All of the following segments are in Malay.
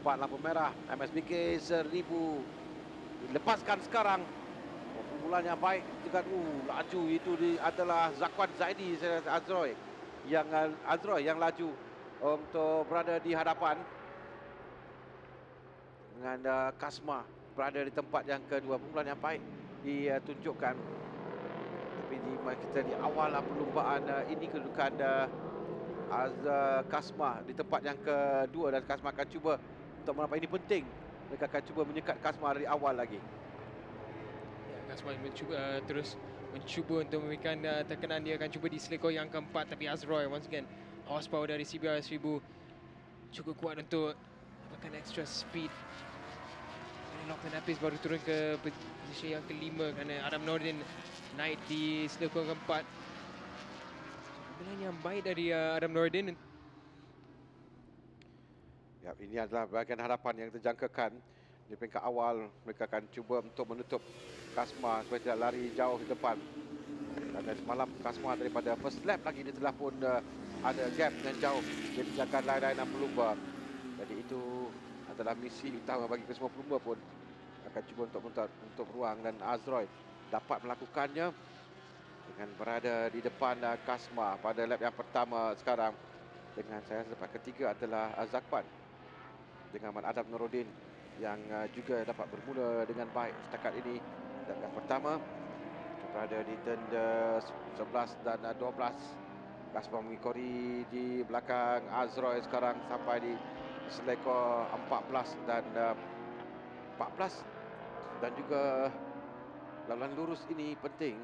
nampak lampu merah. MSBK 1000 dilepaskan sekarang. Permulaan yang baik juga. Laju itu adalah Zakwan Zaidi, Azroy yang laju untuk berada di hadapan dengan Kasma berada di tempat yang kedua. Permulaan yang baik ditunjukkan, tapi kita di awal perlumbaan ini kedudukan Kasma di tempat yang kedua, dan Kasma akan cuba untuk mendapat ini penting. Mereka akan cuba menyekat Kasma dari awal lagi. Ya, Kasma terus mencuba untuk memberikan tekanan. Dia akan cuba di selekor yang keempat, tapi Azroy once again, horsepower dari CBR 1000 cukup kuat untuk dapatkan extra speed. Lachlan Apis baru turun ke posisi yang kelima kerana Adam Nordin naik di selekor keempat. Penampilan yang baik dari Adam Nordin. Ya, ini adalah bahagian hadapan yang terjangkakan. Di peringkat awal, mereka akan cuba untuk menutup Kasma supaya tidak lari jauh di depan. Kerana semalam Kasma daripada first lap lagi, dia telah pun ada gap yang jauh. Dia tinggalkan lain-lain dan pelumba. Jadi itu adalah misi utama bagi kesemua pelumba pun. Akan cuba untuk ruang, dan Azroy dapat melakukannya dengan berada di depan Kasma pada lap yang pertama sekarang. Dengan saya rasa tempat ketiga adalah Zakwan dengan Adam Nuruddin yang juga dapat bermula dengan baik setakat ini. Lap yang pertama berada di turn 11 dan 12. Kasma mengikori di belakang Azroy sekarang sampai di selekor 14 dan 14. Dan juga laluan lurus ini penting.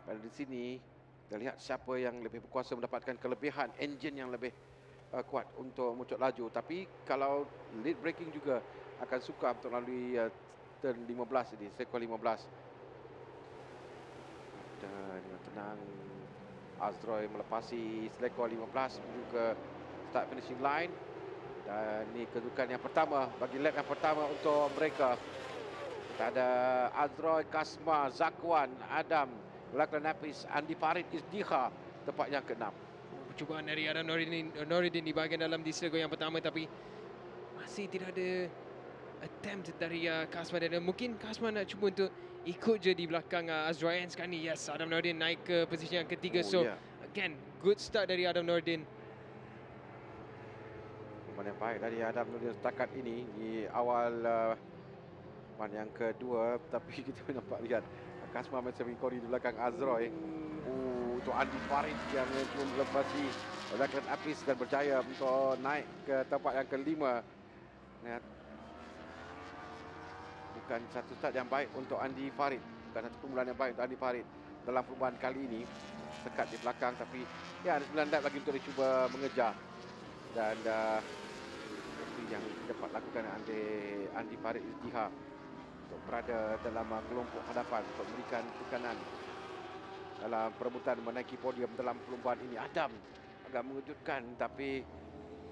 Pada di sini kita lihat siapa yang lebih berkuasa mendapatkan kelebihan enjin yang lebih kuat untuk muncul laju. Tapi kalau lead braking juga akan suka untuk melalui turn 15 ini, sektor 15. Dan dengan tenang Azroy melepasi selekor 15 menuju ke start finishing line. Dan ini kedudukan yang pertama bagi lap yang pertama untuk mereka. Kita ada Azroy, Kasma, Zakwan, Adam, Lachlan Apis, Andi Farid, Izdiha tempat yang ke-6. Percubaan dari Adam Nordin di bahagian dalam di selekor yang pertama, tapi masih tidak ada attempt dari Kasma. Dan mungkin Kasma nak cuba untuk ikut je di belakang Azroy sekarang ni. Yes, Adam Nordin naik ke posisi yang ketiga. Again, good start dari Adam Nordin. Yang baik dari Adam Nordin setakat ini di awal yang kedua. Tapi kita nampak lihat Kasma macam mengikori di belakang Azroy. Untuk Andi Farid yang melepasi Lachlan Apis dan berjaya untuk naik ke tempat yang kelima. Bukan satu start yang baik untuk Andi Farid, bukan satu permulaan yang baik untuk Andi Farid dalam perlumbaan kali ini. Sekat di belakang, tapi ya ada 9 lap lagi untuk dicuba mengejar. Dan itu yang dapat lakukan Andi Farid Izdiha untuk berada dalam kelompok hadapan untuk memberikan tekanan dalam perebutan menaiki podium dalam perlumbaan ini. Adam agak mengejutkan, tapi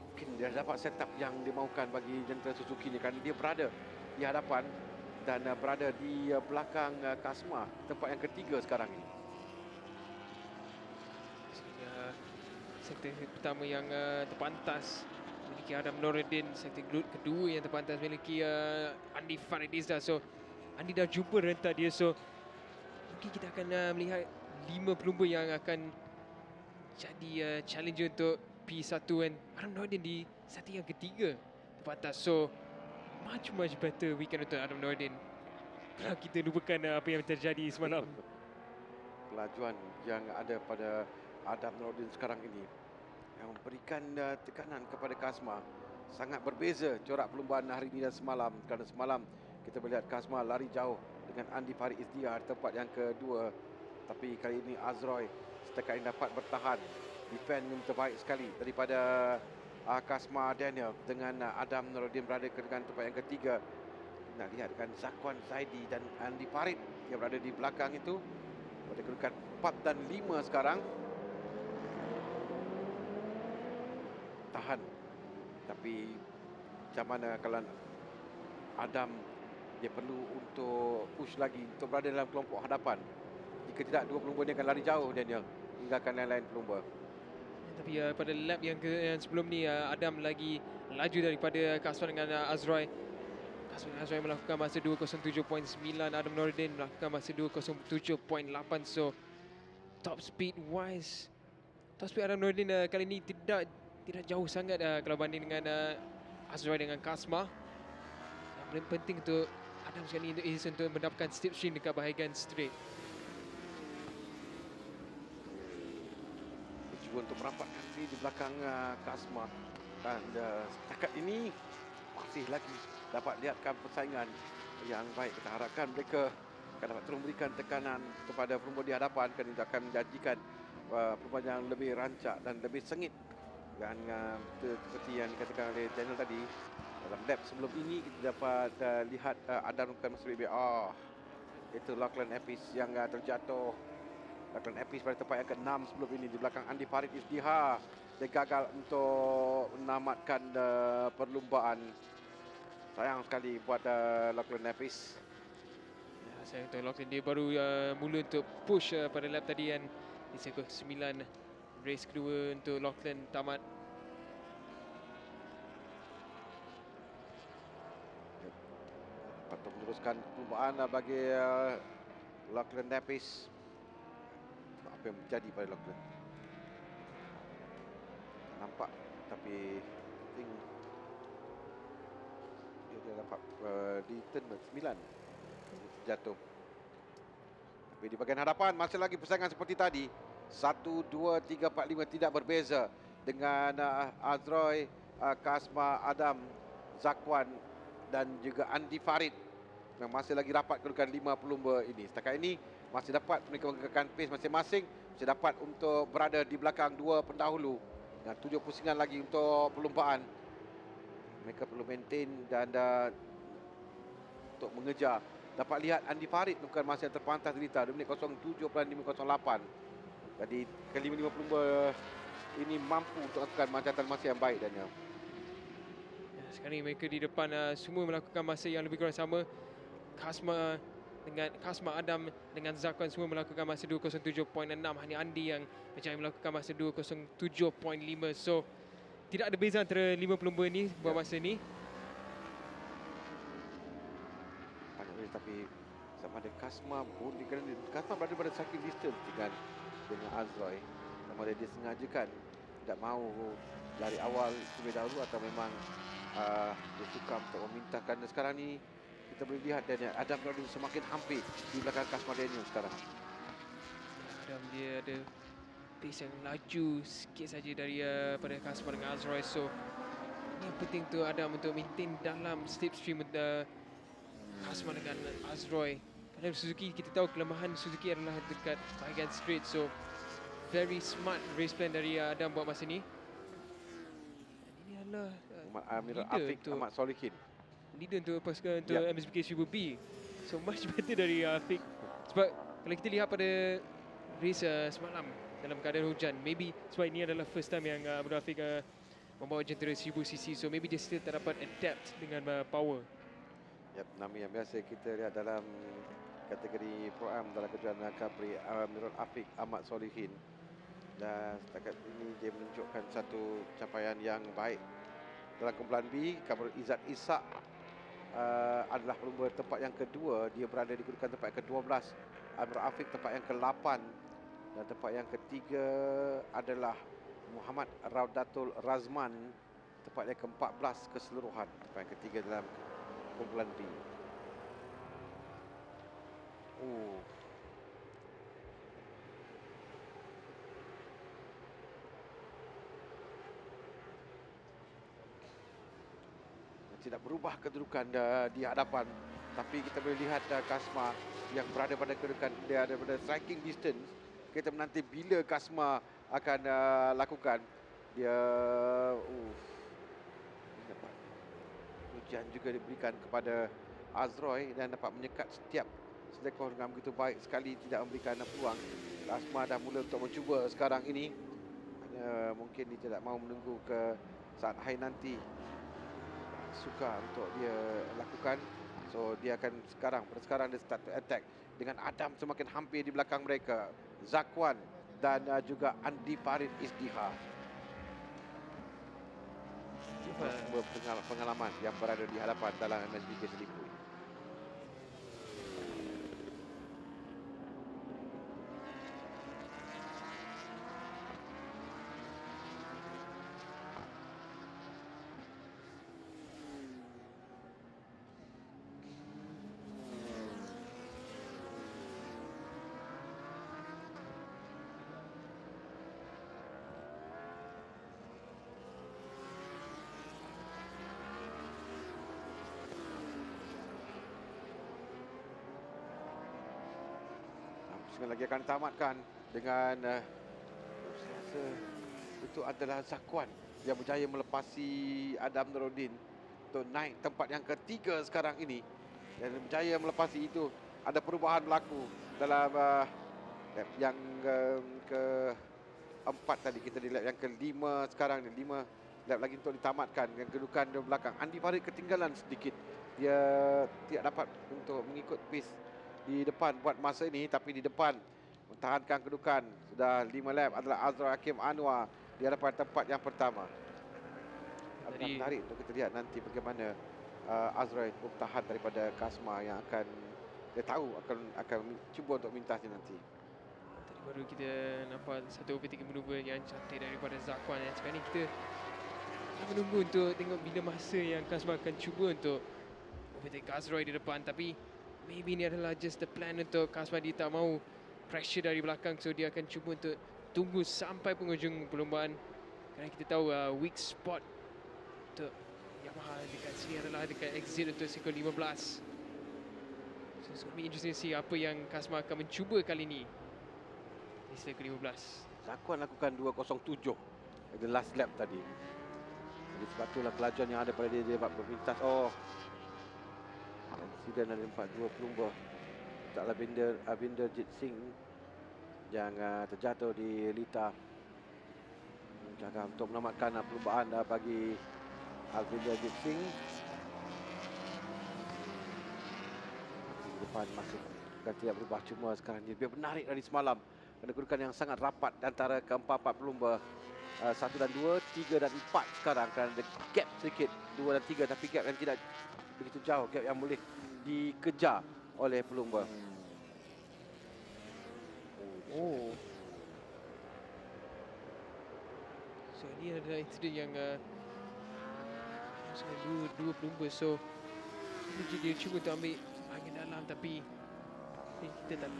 mungkin dia dapat setup yang dimaukan bagi jentera Suzuki ni, kerana dia berada di hadapan dan berada di belakang Kasma, tempat yang ketiga sekarang ini. Sektor pertama yang terpantas memiliki Adam Nuruddin, sektor kedua yang terpantas memiliki Andi Farid Izdiha. So Andi dah jumpa rentak dia, so mungkin kita akan melihat 5 pelumba yang akan jadi challenger untuk P1, dan Adam Nuruddin di sektor yang ketiga terpantas. So much better weekend untuk Adam Nuruddin kalau kita lupakan apa yang terjadi semalam. Kelajuan yang ada pada Adam Nuruddin sekarang ini yang memberikan tekanan kepada Kasma. Sangat berbeza corak perlumbaan hari ini dan semalam. Kerana semalam kita melihat Kasma lari jauh dengan Andi Farid Izdiha tempat yang kedua. Tapi kali ini Azroy setakat ini dapat bertahan. Defend yang terbaik sekali daripada Kasma Daniel dengan Adam Nuruddin berada dengan tempat yang ketiga. Nak lihat dengan Zakwan Zaidi dan Andi Farid yang berada di belakang itu pada kedudukan 4 dan 5 sekarang. Tahan, tapi macam mana kalau Adam dia perlu untuk push lagi untuk berada dalam kelompok hadapan. Jika tidak, dua pelumba ni akan lari jauh, Daniel, tinggalkan lain-lain pelumba. Tapi pada lap yang sebelum ni Adam lagi laju daripada Kasman dengan Azroy. Kasman dengan Azroy melakukan masa 2:07.9, Adam Nordin melakukan masa 2:07.8. So top speed Adam Nordin kali ini tidak jauh sangat kalau banding dengan Azroy dengan Kasma. Yang paling penting untuk Adam sekali ini untuk mendapatkan slipstream dekat bahagian straight. Cuba untuk merapatkan diri di belakang Kasma, dan setakat ini masih lagi dapat lihatkan persaingan yang baik. Kita harapkan mereka akan dapat terus memberikan tekanan kepada perumbun di hadapan, kerana itu akan menjanjikan permainan yang lebih rancak dan lebih sengit. Dan seperti yang dikatakan oleh Daniel tadi, dalam lap sebelum ini kita dapat lihat Adam bukan masuk BB. Itu Lachlan Epis yang terjatuh. Lachlan Epis pada tempat yang ke-6 sebelum ini di belakang Andy Farid Izdiha. Dia gagal untuk menamatkan perlumbaan. Sayang sekali buat Lachlan Epis. Ya, sayang untuk Lachlan, dia baru mula untuk push pada lap tadi kan. Di sektor 9 race kedua untuk Lachlan tamat. Patut meneruskan perlumbaan bagi Lachlan Epis. Apa yang terjadi pada Lachlan? Tak nampak, tapi I think dia dapat di turn 9 jatuh. Tapi di bahagian hadapan masih lagi persaingan seperti tadi. 1, 2, 3, 4, 5 tidak berbeza dengan Azroy, Kasma, Adam, Zakwan dan juga Andy Farid yang masih lagi rapat kedudukan 5 pelumba ini. Setakat ini masih dapat mereka menggerakkan pace masing-masing, masih dapat untuk berada di belakang dua pendahulu dengan 7 pusingan lagi untuk perlumbaan. Mereka perlu maintain dan untuk mengejar. Dapat lihat Andy Farid bukan masa yang terpantas derita 2 minit 07.508. Jadi kelima-lima pelumba ini mampu untuk melakukan mancatan masa yang baik, Daniel. Ya, sekarang ni mereka di depan semua melakukan masa yang lebih kurang sama. Kasma Adam dengan Zakwan semua melakukan masa 2:07.6. Hanya Andy yang berjaya melakukan masa 2:07.5. So tidak ada beza antara 5 pelumba ni buat masa ni. Tapi sama ada Kasma pun Kasma berada pada striking distance dengan Azroy. Sama ada dia sengajakan tidak mahu lari awal terlebih dahulu atau memang dia suka untuk meminta, kerana sekarang ni kita boleh lihat Daniel Adam Nordin semakin hampir di belakang Kasma Daniel sekarang. Adam dia ada pace yang laju sikit saja daripada Kasma dengan Azroy. So ini yang penting tu Adam untuk maintain dalam slipstream Kasma dengan Azroy. Kerana Suzuki, kita tahu kelemahan Suzuki adalah dekat bahagian straight. So very smart race plan dari Adam buat masa ni. Dan ini adalah Amirul Afiq Ahmad Solihin, leader untuk pasukan untuk MSBK Super B. So much better dari Afiq. Sebab kalau kita lihat pada race semalam dalam keadaan hujan, maybe sebab ini adalah first time yang Abdul Afiq membawa jentera 1000cc. So maybe dia still tak dapat adapt dengan power. Nama yang biasa kita lihat dalam kategori Pro Am dalam kejuaraan Capri, Amirul Afiq Ahmad Solihin. Dan setakat ini dia menunjukkan satu capaian yang baik. Dalam kumpulan B, Kamarul Izzat Ishak adalah pelumba tempat yang kedua. Dia berada di kedudukan tempat yang ke-12. Amirul Afiq tempat yang ke-8. Dan tempat yang ketiga adalah Muhammad Raudatul Razman, tempat yang ke-14 keseluruhan. Tempat yang ketiga dalam kumpulan B. Tidak berubah kedudukan di hadapan, tapi kita boleh lihat Kasma yang berada pada kedudukan dia ada pada striking distance. Kita menanti bila Kasma akan lakukan dia dapat ujian juga diberikan kepada Azroy dan dapat menyekat setiap sedekah dengan begitu baik sekali, tidak memberikan peluang. Kasma dah mula untuk mencuba sekarang ini. Mungkin dia tidak mahu menunggu ke saat akhir nanti, suka untuk dia lakukan. So dia akan pada sekarang dia start to attack dengan Adam semakin hampir di belakang mereka. Zakwan dan juga Andy Farid Izdiha. pengalaman yang berada di hadapan dalam MSBK Selipui. Sekali lagi akan tamatkan dengan saya rasa itu adalah Zakwan yang berjaya melepasi Adam Nuruddin untuk naik tempat yang ketiga sekarang ini, dan berjaya melepasi itu. Ada perubahan berlaku dalam lap yang keempat tadi, kita di lap yang kelima sekarang ni. 5 lap lagi untuk ditamatkan dengan kedudukan di belakang. Andy Farid ketinggalan sedikit, dia tidak dapat untuk mengikut pace di depan buat masa ini, tapi di depan mempertahankan kedudukan sudah 5 lap adalah Azrai Hakim Anwar di hadapan tempat yang pertama. Akan menarik untuk kita lihat nanti bagaimana Azrai bertahan daripada Kasma yang akan dia tahu akan cuba untuk mintasnya nanti. Tadi baru kita nampak satu overtaking manuver yang cantik daripada Zakwan. Sekarang ni kita menunggu untuk tengok bila masa yang Kasma akan cuba untuk overtake Azrai di depan, tapi maybe ni adalah just the plan untuk Kasma. Dia tak mau pressure dari belakang, so dia akan cuba untuk tunggu sampai penghujung perlombaan. Kerana kita tahu weak spot untuk Yamaha dekat sini adalah dekat exit untuk sektor 15. So it's going to be interesting to see apa yang Kasma akan mencuba kali ini di sektor 15. Zakwan lakukan 2.07 the last lap tadi. Jadi sebab itulah kelajuan yang ada pada dia dapat bermintas. Insiden ada 42 pelumba. Taklah Abinder Jit Singh yang terjatuh di Lita. Menjaga untuk menamatkan perlumbaan bagi Abinder Jit Singh. Di depan masih akan tidak berubah, cuma sekarang dia lebih menarik dari semalam. Ada kedudukan yang sangat rapat antara keempat-empat pelumba. 1 dan 2, 3 dan 4 sekarang, kerana ada gap sedikit 2 dan 3, tapi gap yang tidak begitu jauh, gap yang boleh dikejar oleh pelumba. So ini adalah insiden yang dua pelumba. So dia cuba untuk ambil angin dalam, tapi kita tak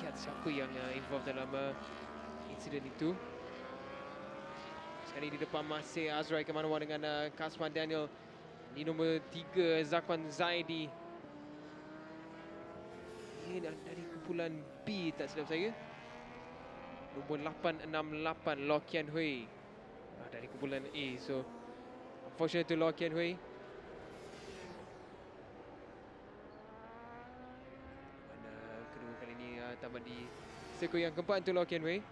lihat siapa yang involved dalam insiden itu. Sekali di depan masih Azrai Kemanwa dengan Kasman Daniel. Di nombor 3 Zakwan Zaidi. Ini dari kumpulan B tak silap saya. Nombor 868 Lo Kian Hui dari kumpulan A. So unfortunate to Lo Kian Hui. Mana kedua kali ini tamat di sektor yang keempat untuk Lo Kian Hui.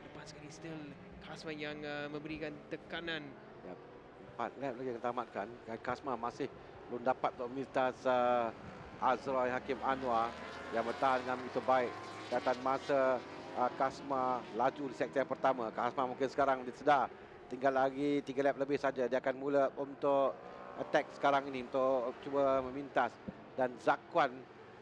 Lepas sekali still Kasman yang memberikan tekanan. 4 lap lagi yang tamatkan. Kasma masih belum dapat untuk mintas Azrai Hakim Anwar yang bertahan dengan begitu baik. Catatan masa Kasma laju di sektor yang pertama. Kasma mungkin sekarang disedar tinggal lagi 3 lap lebih saja. Dia akan mula untuk attack sekarang ini untuk cuba memintas. Dan Zakwan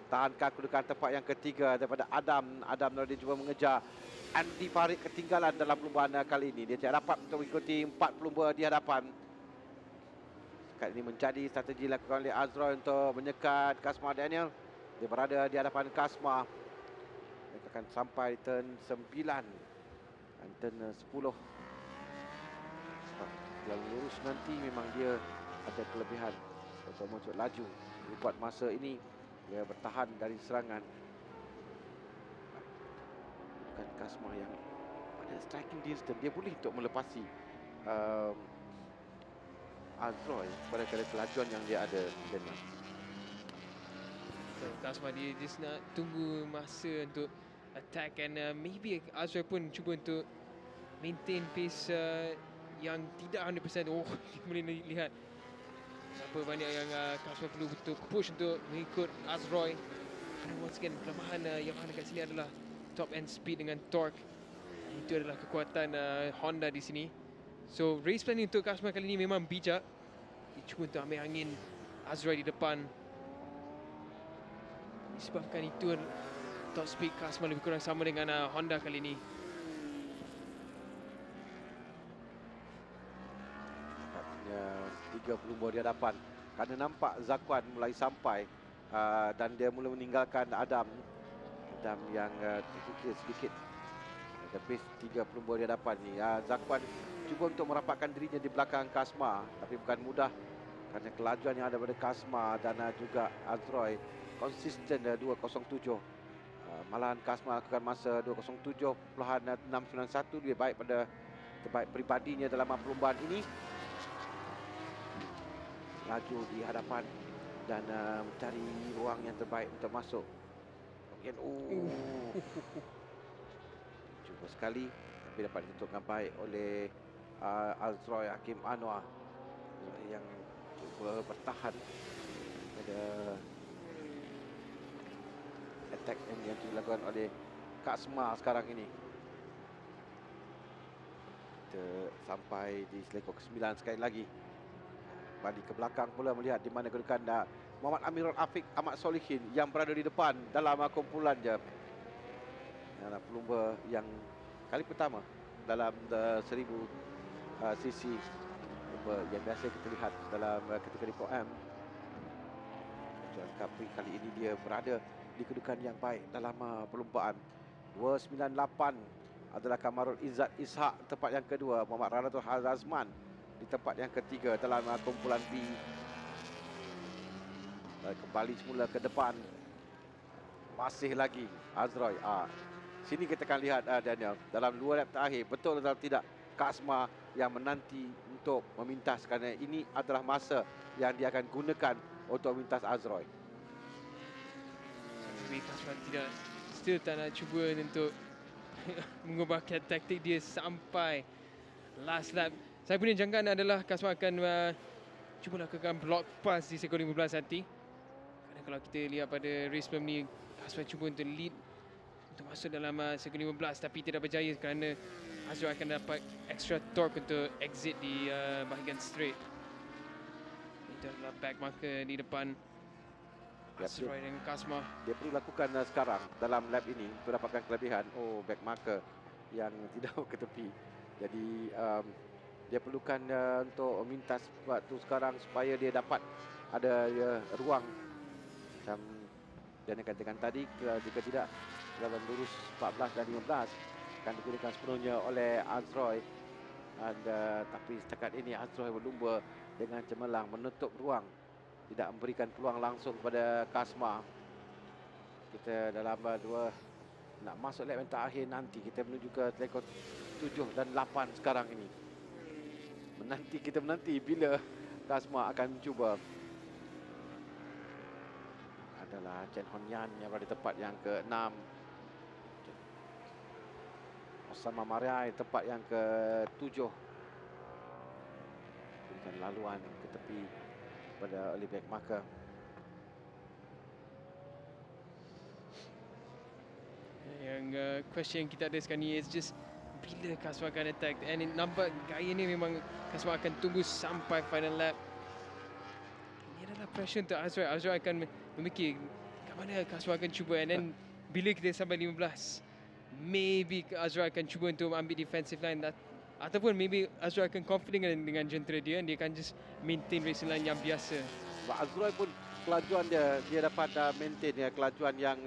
tahankan kedudukan tempat yang ketiga daripada Adam Nuruddin cuba mengejar. Andy Farid ketinggalan dalam perlumbaan kali ini. Dia tidak dapat untuk mengikuti 4 pelumba di hadapan. Kali ini menjadi strategi dilakukan oleh Azrai untuk menyekat Kasma Daniel. Dia berada di hadapan Kasma. Dia akan sampai turn 9 dan turn 10. Sebab yang lurus nanti memang dia ada kelebihan untuk muncul laju. Buat masa ini dia bertahan dari serangan. Bukan Kasma yang pada striking distance dia boleh untuk melepasi Azrai pada kelajuan yang dia ada. So Kasma dia just nak tunggu masa untuk attack, and maybe Azrai pun cuba untuk maintain pace yang tidak 100%. Kita boleh lihat berapa banyak yang Kasma perlu untuk push untuk mengikut Azrai. Kerana once again kelemahan Yamaha dekat sini adalah top end speed dengan torque. Itu adalah kekuatan Honda di sini. So race planning untuk Kasma kali ini memang bijak. Dia cuba untuk ambil angin Azroy di depan. Disebabkan itu top speed Kasma lebih kurang sama dengan Honda kali ini. Artinya 3 pelumba di hadapan. Kerana nampak Zakwan mulai sampai dan dia mula meninggalkan Adam yang terkikir sedikit. Lebih 3 pelumba di hadapan ni. Zakwan cuba untuk merapatkan dirinya di belakang Kasma, tapi bukan mudah kerana kelajuan yang ada pada Kasma dan juga Azroy konsisten 2.07. Malahan Kasma lakukan masa 2.07.691, lebih baik pada terbaik peribadinya dalam perlombaan ini. Laju di hadapan dan mencari ruang yang terbaik untuk masuk. Kemudian cuba sekali tapi dapat ditutup dengan baik oleh Azroy Hakim Anwar yang cuba bertahan pada attack yang dilakukan oleh Kasma sekarang ini. Kita sampai di selekor ke-9 sekali lagi. Balik ke belakang pula melihat di mana kedudukan Muhammad Amirul Afiq Ahmad Solihin yang berada di depan dalam kumpulan je. Adalah pelumba yang kali pertama dalam 1000 cc yang biasa kita lihat dalam kategori Pro M. Capri kali ini dia berada di kedudukan yang baik dalam perlumbaan. 298 adalah Kamarul Izzat Ishak tempat yang kedua. Muhammad Ranatul Hazazman di tempat yang ketiga dalam kumpulan B. Kembali semula ke depan. Masih lagi Azroy. Sini kita akan lihat Daniel, dalam 2 lap terakhir betul atau tidak Kasma yang menanti untuk memintas, kerana ini adalah masa yang dia akan gunakan untuk memintas Azroy. Tapi Kasma still tak nak cuba untuk mengubahkan taktik dia sampai last lap. Saya punya jangkaan adalah Kasma akan cuba lakukan block pass di sektor 15 nanti. Kerana kalau kita lihat pada race sebelum ni, Kasma cuba untuk lead untuk masuk dalam sektor 15 tapi tidak berjaya kerana Azroy akan dapat extra torque untuk exit di bahagian straight. Itu adalah back marker di depan Azroy dengan Kasma. Dia perlu lakukan sekarang dalam lap ini untuk dapatkan kelebihan. Back marker yang tidak ke tepi. Jadi dia perlukan untuk mintas waktu sekarang supaya dia dapat ada ruang. Macam dan yang katakan tadi, jika tidak dalam lurus 14 dan 15 akan digunakan sepenuhnya oleh Azroy. Tapi setakat ini Azroy berlumba dengan cemerlang menutup ruang, tidak memberikan peluang langsung kepada Kasma. Kita dalam 2 nak masuk lap yang terakhir nanti. Kita menuju ke selekor 7 dan 8 sekarang ini. Kita menanti bila Kasma akan mencuba. Adalah Chen Hon Yan yang berada di tempat yang ke-6. Osama Mariai tempat yang ke-7. Berikan laluan ke tepi pada oleh back marker. Yang question kita ada sekarang ni is just bila Kasma akan attack, and nampak gaya ni memang Kasma akan tunggu sampai final lap. Ini adalah pressure untuk Azroy. Azroy akan memikir kat mana Kasma akan cuba, and then bila kita sampai 15 maybe Azroy akan cuba untuk ambil defensive line ataupun maybe Azroy akan confident dengan jentera dia, dia akan just maintain racing line yang biasa. Sebab Azroy pun kelajuan dia dapat maintain kelajuan yang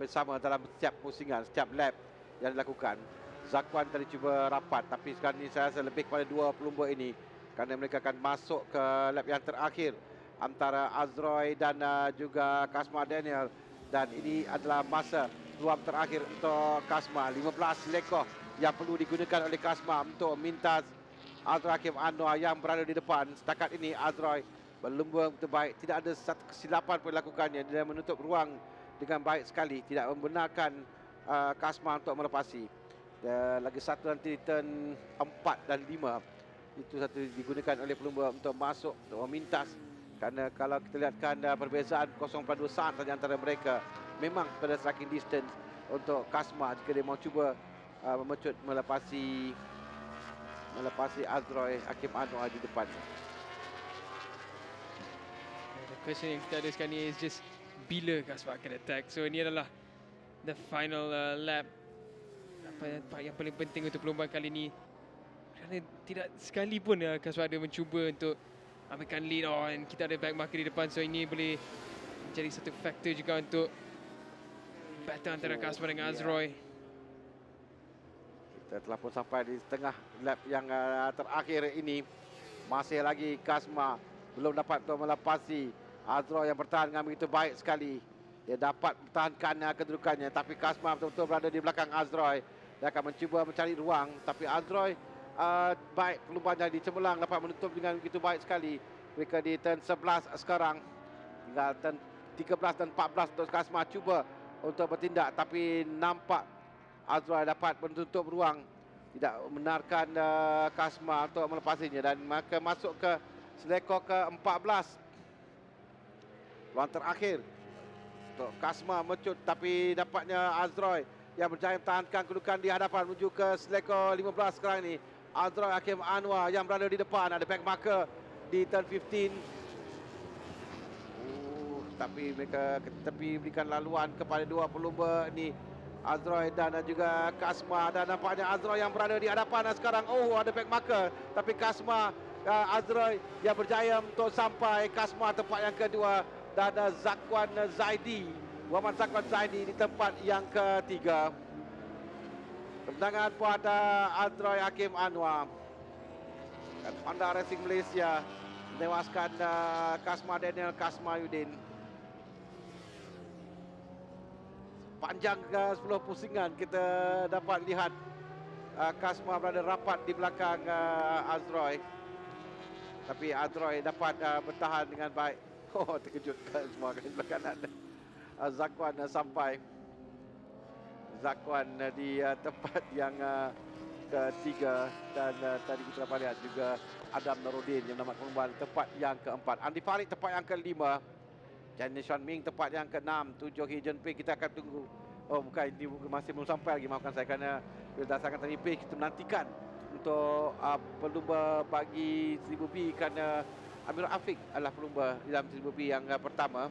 sama dalam setiap pusingan, setiap lap yang dilakukan. Zakwan tadi cuba rapat, tapi sekarang ni saya rasa lebih kepada 2 pelumba ini kerana mereka akan masuk ke lap yang terakhir antara Azroy dan juga Kasma Daniel, dan ini adalah masa ruang terakhir untuk Kasma. 15 lekor yang perlu digunakan oleh Kasma untuk mintas Azroy Hakim Anwar yang berada di depan. Setakat ini Azroy berlumba terbaik, tidak ada satu kesilapan pun dilakukannya. Dia menutup ruang dengan baik sekali, tidak membenarkan Kasma untuk melepasi. Lagi satu nanti turn 4 dan 5. Itu satu digunakan oleh pelumba untuk masuk, untuk memintas. Kerana kalau kita lihatkan perbezaan 0.2 saat saja antara mereka. Memang pada striking distance untuk Kasma jika dia mau cuba memecut melepasi Azroy Hakim Anwar di depan. question yang kita ada sekarang ni is just bila Kasma akan attack. So ini adalah the final lap. Apa yang paling penting untuk perlombaan kali ini, kerana tidak sekali pun Kasma ada mencuba untuk ambilkan lead dan kita ada back marker di depan. So ini boleh menjadi satu faktor juga untuk battle antara Kasma dengan Azroy. Kita telah pun sampai di tengah lap yang terakhir ini. Masih lagi Kasma belum dapat untuk melepasi Azroy yang bertahan dengan begitu baik sekali. Dia dapat mempertahankan kedudukannya, tapi Kasma betul-betul berada di belakang Azroy. Dia akan mencuba mencari ruang, tapi Azroy baik perlumbanya di cemerlang, dapat menutup dengan begitu baik sekali. Mereka di turn 11 sekarang. Tinggal turn 13 dan 14 untuk Kasma cuba untuk bertindak, tapi nampak Azroy dapat menutup ruang, tidak membenarkan Kasma untuk melepasinya, dan maka masuk ke selekor ke-14. Peluang terakhir untuk Kasma mencut, tapi dapatnya Azroy yang berjaya mempertahankan kedudukan di hadapan menuju ke selekor 15 sekarang ini. Azroy Hakim Anwar yang berada di depan, ada back marker di turn 15. Tapi mereka ke tepi berikan laluan kepada dua pelumba ni, Azroy dan juga Kasma, dan nampaknya Azroy yang berada di hadapan sekarang. Ada back marker, tapi Kasma, Azroy yang berjaya untuk sampai. Kasma tempat yang kedua, dan Zakwan Zaidi, Muhammad Zakwan Zaidi di tempat yang ketiga. Kemenangan buat Azroy Hakim Anwar. Dan Honda Racing Malaysia menewaskan Kasma Daniel Kasmayuddin. Panjang 10 pusingan kita dapat lihat Kasma berada rapat di belakang Azroy. Tapi Azroy dapat bertahan dengan baik. Terkejut Kasma di sebelah kanan. Zakwan sampai. Zakwan di tempat yang ketiga, dan tadi kita dapat lihat juga Adam Nurudin yang mendapat perlombaan tempat yang keempat. Andi Farid tempat yang kelima. Chen Xuan Ming tempat yang keenam. 7 He Junpei kita akan tunggu. Bukan, ini masih belum sampai lagi, maafkan saya, kerana berdasarkan tadi page kita menantikan untuk pelumba bagi 1000 B, kerana Amir Afiq adalah pelumba dalam 1000 B yang pertama.